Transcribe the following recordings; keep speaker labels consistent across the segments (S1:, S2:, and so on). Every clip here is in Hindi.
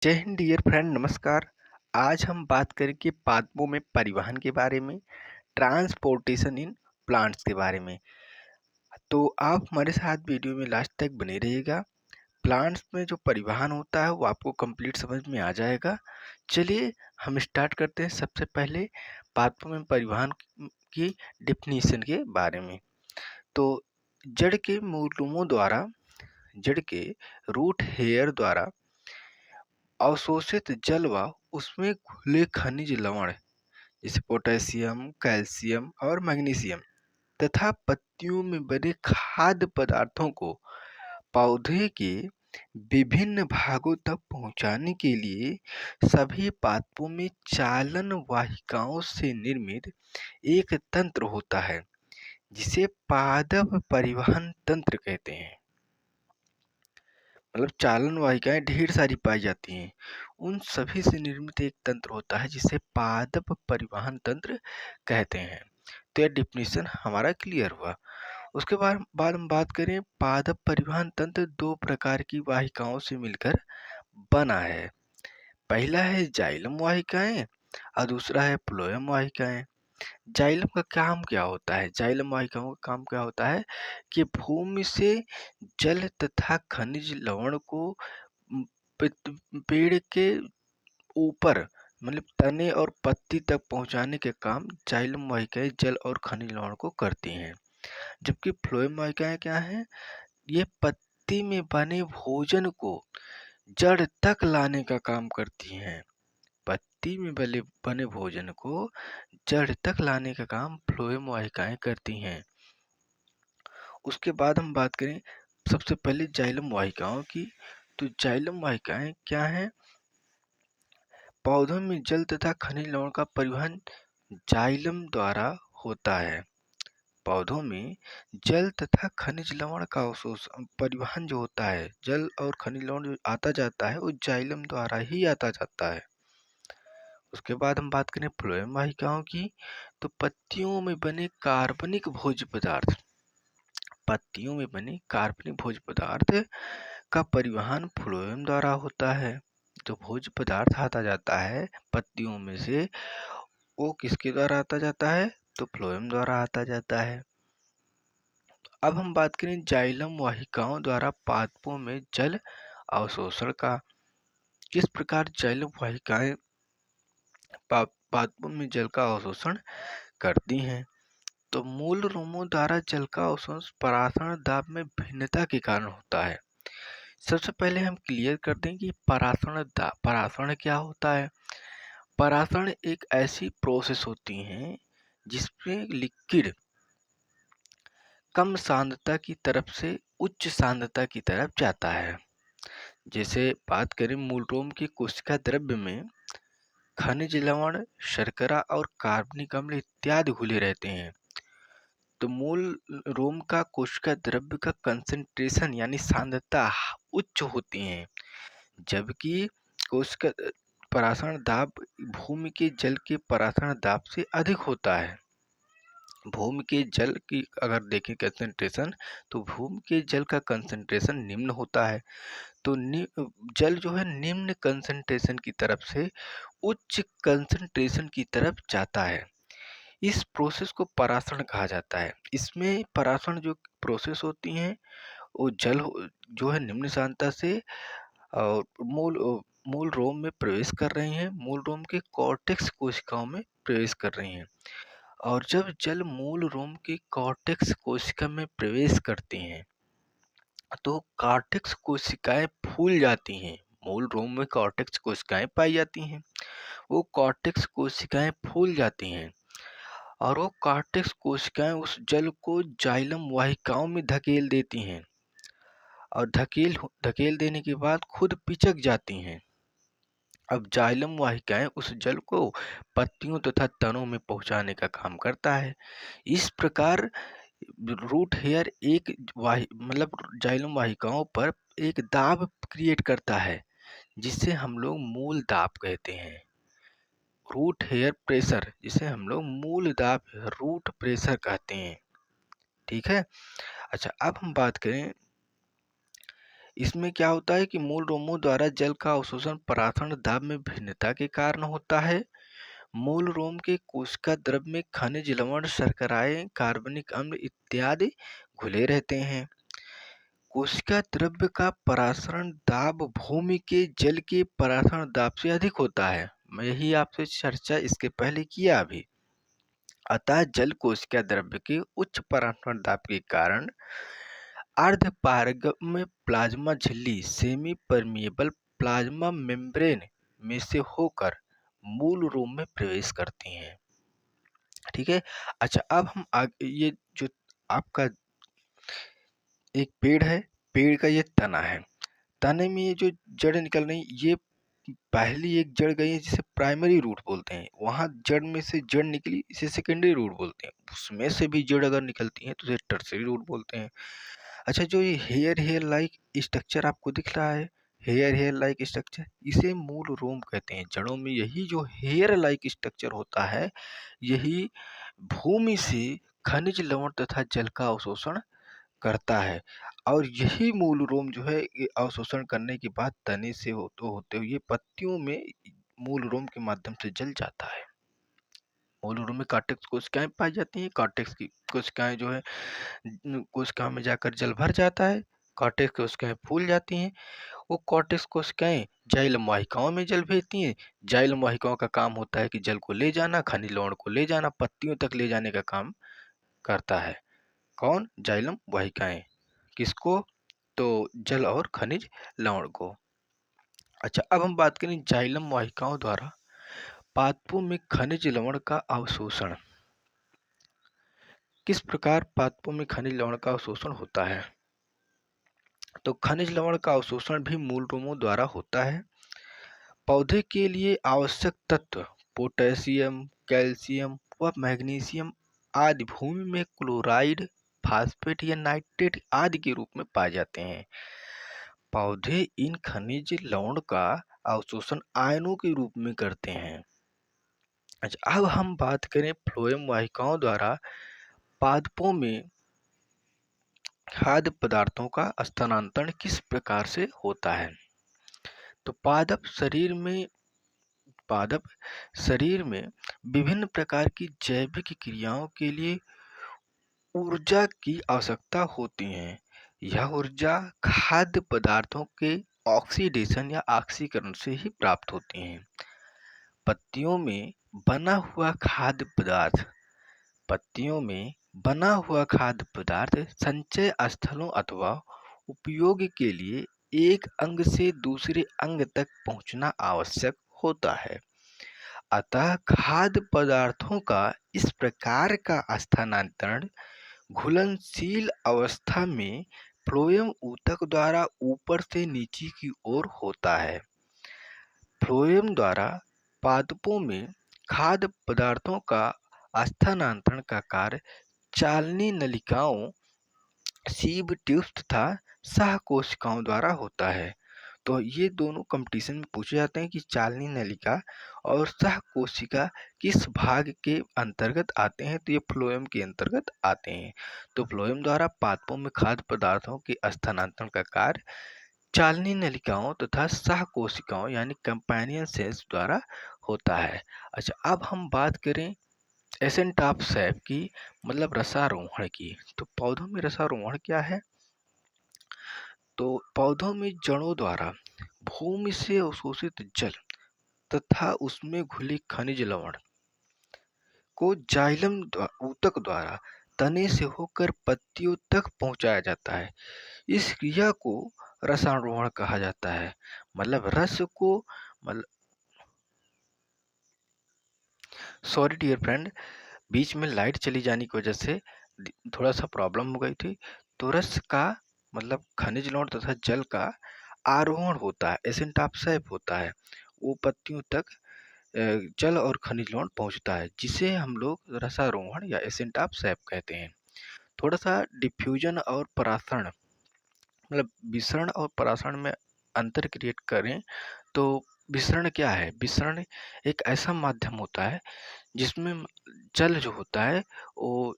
S1: जय हिंद डियर फ्रेंड, नमस्कार। आज हम बात करेंगे पादपों में परिवहन के बारे में, ट्रांसपोर्टेशन इन प्लांट्स के बारे में। तो आप हमारे साथ वीडियो में लास्ट तक बने रहिएगा। प्लांट्स में जो परिवहन होता है वो आपको कंप्लीट समझ में आ जाएगा। चलिए हम स्टार्ट करते हैं। सबसे पहले पादपों में परिवहन की डेफिनेशन के बारे में। तो जड़ के मूलरूपों द्वारा, जड़ के रूट हेयर द्वारा अवशोषित जल व उसमें घुले खनिज लवण जैसे पोटेशियम, कैल्शियम और मैग्नीशियम तथा पत्तियों में बने खाद्य पदार्थों को पौधे के विभिन्न भागों तक पहुंचाने के लिए सभी पादपों में चालन वाहिकाओं से निर्मित एक तंत्र होता है, जिसे पादप परिवहन तंत्र कहते हैं। मतलब चालन वाहिकाएं ढेर सारी पाई जाती हैं, उन सभी से निर्मित एक तंत्र होता है जिसे पादप परिवहन तंत्र कहते हैं। तो यह डिफिनेशन हमारा क्लियर हुआ। उसके बाद हम बात करें, पादप परिवहन तंत्र दो प्रकार की वाहिकाओं से मिलकर बना है। पहला है जाइलम वाहिकाएं और दूसरा है फ्लोएम वाहिकाएं। जाइलम का काम क्या होता है? जाइलम वाहिकाओं का काम क्या होता है कि भूमि से जल तथा खनिज लवण को पेड़ के ऊपर मतलब तने और पत्ती तक पहुंचाने के काम जाइलम वाहिकाएं जल और खनिज लवण को करती हैं। जबकि फ्लोएम वाहिकाएं क्या हैं? ये पत्ती में बने भोजन को जड़ तक लाने का काम करती हैं। पत्ती में बने भोजन को जड़ तक लाने का काम फ्लोएम वाहिकाएं करती हैं। उसके बाद हम बात करें सबसे पहले जाइलम वाहिकाओं की। तो जाइलम वाहिकाएं क्या हैं? पौधों में जल तथा खनिज लवण का परिवहन जाइलम द्वारा होता है। पौधों में जल तथा खनिज लवण का परिवहन जो होता है, जल और खनिज लवण जो आता जाता है वो जाइलम द्वारा ही आता जाता है। उसके बाद हम बात करें फ्लोएम वाहिकाओं की। तो पत्तियों में बने कार्बनिक भोज्य पदार्थ, पत्तियों में बने कार्बनिक भोज्य पदार्थ का परिवहन फ्लोएम द्वारा होता है। जो भोज्य पदार्थ आता जाता है पत्तियों में से, वो किसके द्वारा आता जाता है? तो फ्लोएम द्वारा आता जाता है। अब हम बात करें जाइलम वाहिकाओं द्वारा पादपों में जल अवशोषण का। किस प्रकार जाइलम वाहिकाएं पादपों में जल का अवशोषण करती हैं? तो मूल रूपों द्वारा जल का अवशोषण परासरण दाब में भिन्नता के कारण होता है। सबसे पहले हम क्लियर कर दें कि परासरण क्या होता है। परासरण एक ऐसी प्रोसेस होती है जिसमें लिक्विड कम सांद्रता की तरफ से उच्च सांद्रता की तरफ जाता है। जैसे बात करें मूल रोम की कोशिका द्रव्य में खनिज लवण, शर्करा और कार्बनिक अम्ल इत्यादि घुले रहते हैं। तो मूल रोम का कोशिका द्रव्य का कंसंट्रेशन यानी सांद्रता उच्च होती है, जबकि कोशिका परासरण दाब भूमि के जल के परासरण दाब से अधिक होता है। भूमि के जल की अगर देखें कंसंट्रेशन, तो भूमि के जल का कंसंट्रेशन निम्न होता है। तो जल जो है निम्न कंसंट्रेशन की तरफ से उच्च कंसंट्रेशन की तरफ जाता है। इस प्रोसेस को परासरण कहा जाता है। इसमें परासरण जो प्रोसेस होती है वो जो है निम्न सांद्रता से और मूल रोम में प्रवेश कर रही हैं, मूल रोम के कॉर्टेक्स कोशिकाओं में प्रवेश कर रही हैं। और जब जल मूल रोम की कॉर्टेक्स कोशिका में प्रवेश करती हैं तो कॉर्टेक्स कोशिकाएं फूल जाती हैं। मूल रोम में कॉर्टेक्स कोशिकाएं पाई जाती हैं, वो कॉर्टेक्स कोशिकाएं फूल जाती हैं और वो कॉर्टेक्स कोशिकाएं उस जल को जाइलम वाहिकाओं में धकेल देती हैं और धकेल देने के बाद खुद पिचक जाती हैं। अब जाइलम वाहिकाएं उस जल को पत्तियों तथा तनों में पहुंचाने का काम करता है। इस प्रकार रूट हेयर मतलब जाइलम वाहिकाओं पर एक दाब क्रिएट करता है, जिसे हम लोग मूल दाब कहते हैं। रूट हेयर प्रेशर, जिसे हम लोग मूल दाब रूट प्रेशर कहते हैं। ठीक है। अच्छा, अब हम बात करें इसमें क्या होता है कि मूल रोमों द्वारा जल का अवशोषण परासरण दाब में भिन्नता के कारण होता है। मूल रोम के कोशिका द्रव में खनिज लवण, शर्कराएं, कार्बनिक अम्ल इत्यादि घुले रहते हैं। कोशिका द्रव्य का परासरण दाब भूमि के जल के परासरण दाब से अधिक होता है। मैं यही आपसे चर्चा इसके पहले किया अभी। अतः जल कोशिका द्रव्य के उच्च परासरण दाब के कारण अर्ध पारगम्य प्लाज्मा झिल्ली सेमी परमिएबल प्लाज्मा मेम्ब्रेन में से होकर मूल रोम में प्रवेश करती हैं। ठीक है। अच्छा, अब हम आगे ये जो आपका एक पेड़ है, पेड़ का ये तना है, तने में ये जो जड़ निकल रही, ये पहली एक जड़ गई है जिसे प्राइमरी रूट बोलते हैं, वहां जड़ में से जड़ निकली इसे सेकेंडरी रूट बोलते हैं, उसमें से भी जड़ अगर निकलती है तो इसे टर्सरी रूट बोलते हैं। अच्छा, जो ये हेयर लाइक स्ट्रक्चर आपको दिख रहा है, हेयर लाइक स्ट्रक्चर, इसे मूल रोम कहते हैं। जड़ों में यही जो हेयर लाइक स्ट्रक्चर होता है, यही भूमि से खनिज लवण तथा जल का अवशोषण करता है, और यही मूल रोम जो है ये अवशोषण करने के बाद तने से होते हुए पत्तियों में मूल रोम के माध्यम से जल जाता है। मूल रोम में कार्टेक्स कोशिकाएं पाई जाती हैं। कार्टेक्स की कोशिकाएं जो है कोशिकाओं में जाकर जल भर जाता है। कॉर्टेक्स कोशिकाएं फूल जाती हैं। वो कॉर्टेक्स कोशिकाएं जाइलम वाहिकाओं में जल भेजती हैं। जाइलम वाहिकाओं का काम होता है कि जल को ले जाना, खनिज लवण को ले जाना, पत्तियों तक ले जाने का काम करता है। कौन? जाइलम वाहिकाएं। किसको? तो जल और खनिज लवण को। अच्छा, अब हम बात करें जाइलम वाहिकाओं द्वारा पादपों में खनिज लवण का अवशोषण। किस प्रकार पादपों में खनिज लवण का अवशोषण होता है? तो खनिज लवण का अवशोषण भी मूल रोमों द्वारा होता है। पौधे के लिए आवश्यक तत्व पोटेशियम, कैल्शियम व मैग्नीशियम आदि भूमि में क्लोराइड, फास्फेट या नाइट्रेट आदि के रूप में पाए जाते हैं। पौधे इन खनिज लवण का अवशोषण आयनों के रूप में करते हैं। अच्छा, अब हम बात करें फ्लोएम वाहिकाओं द्वारा पादपों में खाद्य पदार्थों का स्थानांतरण किस प्रकार से होता है? तो पादप शरीर में विभिन्न प्रकार की जैविक क्रियाओं के लिए ऊर्जा की आवश्यकता होती है। यह ऊर्जा खाद्य पदार्थों के ऑक्सीडेशन या ऑक्सीकरण से ही प्राप्त होती है। पत्तियों में बना हुआ खाद्य पदार्थ पत्तियों में बना हुआ खाद्य पदार्थ संचय स्थलों अथवा उपयोग के लिए एक अंग से दूसरे अंग तक पहुंचना आवश्यक होता है। अतः खाद्य पदार्थों का इस प्रकार का स्थानांतरण घुलनशील अवस्था में फ्लोएम ऊतक द्वारा ऊपर से नीचे की ओर होता है। फ्लोएम द्वारा पादपों में खाद्य पदार्थों का स्थानांतरण का कार्य चालनी नलिकाओं, सीब ट्यूब्स तथा सह कोशिकाओं द्वारा होता है। तो ये दोनों कंपटीशन में पूछे जाते हैं कि चालनी नलिका और सह कोशिका किस भाग के अंतर्गत आते हैं, तो ये फ्लोएम के अंतर्गत आते हैं। तो फ्लोएम द्वारा पादपों में खाद्य पदार्थों के स्थानांतरण का कार्य चालनी नलिकाओं तथा सह कोशिकाओं यानी कंपेनियन सेल्स द्वारा होता है। अच्छा, अब हम बात करें एसेंट ऑफ सैप की, मतलब रसारोहण की। तो पौधों में रसारोहण क्या है? तो पौधों में जड़ों द्वारा भूमि से अवशोषित जल तथा उसमें घुले खनिज लवण को जाइलम ऊतक द्वारा तने से होकर पत्तियों तक पहुंचाया जाता है। इस क्रिया को रसारोहण कहा जाता है। मतलब रस को मतलब सॉरी डियर फ्रेंड, बीच में लाइट चली जाने की वजह से थोड़ा सा प्रॉब्लम हो गई थी। तो रस का मतलब खनिज लवण तथा जल का आरोहण होता है, एसेंट ऑफ सैप होता है। वो पत्तियों तक जल और खनिज लवण पहुंचता है, जिसे हम लोग रसारोहण या एसेंट ऑफ सैप कहते हैं। थोड़ा सा डिफ्यूजन और परासरण, मतलब विसरण और परासरण में अंतर क्रिएट करें तो विसरण क्या है? विसरण एक ऐसा माध्यम होता है जिसमें जल जो होता है वो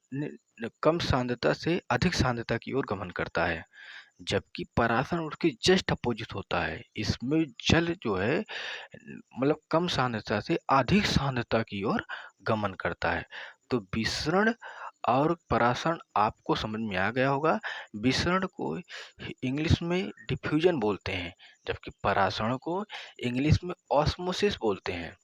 S1: कम सांद्रता से अधिक सांद्रता की ओर गमन करता है, जबकि परासरण उसके जस्ट अपोजिट होता है। इसमें जल जो है मतलब कम सांद्रता से अधिक सांद्रता की ओर गमन करता है। तो विसरण और परासरण आपको समझ में आ गया होगा। विसरण को इंग्लिश में डिफ्यूजन बोलते हैं, जबकि परासरण को इंग्लिश में ऑस्मोसिस बोलते हैं।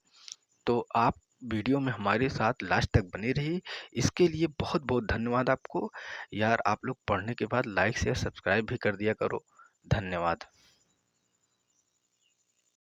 S1: तो आप वीडियो में हमारे साथ लास्ट तक बने रहिए। इसके लिए बहुत बहुत धन्यवाद आपको। यार आप लोग पढ़ने के बाद लाइक शेयर सब्सक्राइब भी कर दिया करो। धन्यवाद।